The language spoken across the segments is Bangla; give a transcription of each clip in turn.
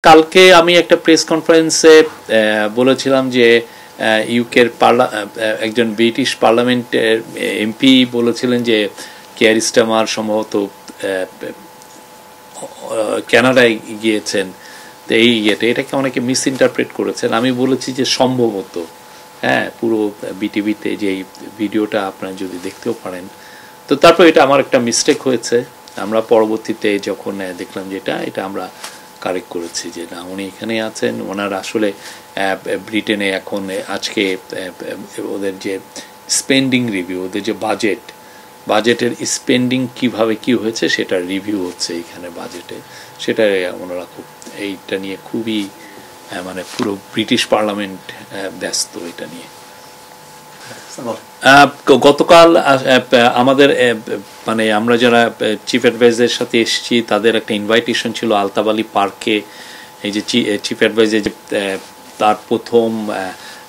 কালকে আমি একটা প্রেস কনফারেন্সে বলেছিলাম যে ইউকের একজন ব্রিটিশ পার্লামেন্টের এমপি বলেছিলেন যে কেয়ার স্টারমার সম্ভবত কানাডায় গিয়েছেন। তো এই এটাকে অনেকে মিস ইন্টারপ্রেট করেছেন। আমি বলেছি যে সম্ভবত, হ্যাঁ, পুরো বিটিভিতে যে ভিডিওটা আপনারা যদি দেখতেও পারেন। তো তারপর এটা আমার একটা মিস্টেক হয়েছে। আমরা পরবর্তীতে যখন দেখলাম যে এটা আমরা কারেক্ট করেছি যে না, উনি এখানে আছেন। ওনার আসলে ব্রিটেনে এখন আজকে ওদের যে স্পেন্ডিং রিভিউ, ওদের যে বাজেটের স্পেন্ডিং কিভাবে কি হয়েছে সেটার রিভিউ হচ্ছে এইখানে বাজেটে। সেটা ওনারা খুব এইটা নিয়ে খুবই মানে পুরো ব্রিটিশ পার্লামেন্ট ব্যস্ত এটা নিয়ে। গতকাল আমাদের মানে আমরা যারা চিফ অ্যাডভাইজারের সাথে এসেছি তাদের একটা ইনভাইটেশন ছিল আলতাফ আলী পার্কে। এই যে চিফ অ্যাডভাইজার যে তার প্রথম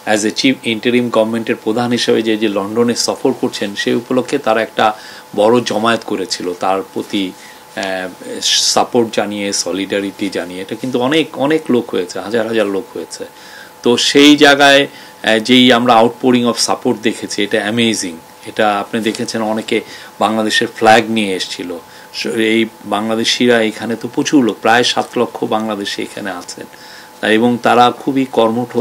অ্যাজ এ চিফ ইন্টারিম গভর্নমেন্টের প্রধান হিসেবে যে লন্ডনে সফর করছেন সেই উপলক্ষে তারা একটা বড় জমায়েত করেছিল তার প্রতি সাপোর্ট জানিয়ে, সলিডারিটি জানিয়ে। এটা কিন্তু অনেক অনেক লোক হয়েছে, হাজার হাজার লোক হয়েছে। তো সেই জায়গায় যেই আমরা আউটপোরিং অফ সাপোর্ট দেখেছি, এটা অ্যামেজিং। এটা আপনি দেখেছেন অনেকে বাংলাদেশের ফ্ল্যাগ নিয়ে এসেছিল। এই বাংলাদেশিরা এখানে তো প্রচুর লোক, প্রায় 7 লক্ষ বাংলাদেশি এখানে আছেন, এবং তারা খুবই কর্মঠ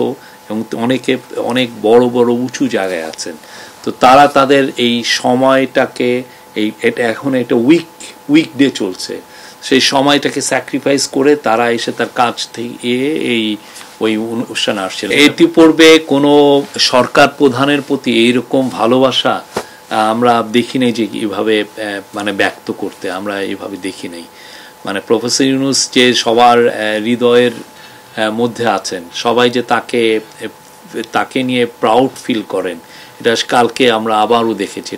এবং অনেকে অনেক বড় বড় উঁচু জায়গায় আছেন। তো তারা তাদের এই সময়টাকে এটা এখন একটা উইকডে চলছে, সেই সময়টাকে স্যাক্রিফাইস করে তারা এসে তার কাজ থেকে ওই অনুষ্ঠানে আসছিল। ইতিপূর্বে কোনো সরকার প্রধানের প্রতি এইরকম ভালোবাসা আমরা দেখি নাই যে এইভাবে মানে ব্যক্ত করতে, আমরা এইভাবে দেখি নাই। মানে প্রফেসর ইউনূস যে সবার হৃদয়ের মধ্যে আছেন, সবাই যে তাকে নিয়ে প্রাউড ফিল করেন, এটা কালকে আমরা আবারও দেখেছি।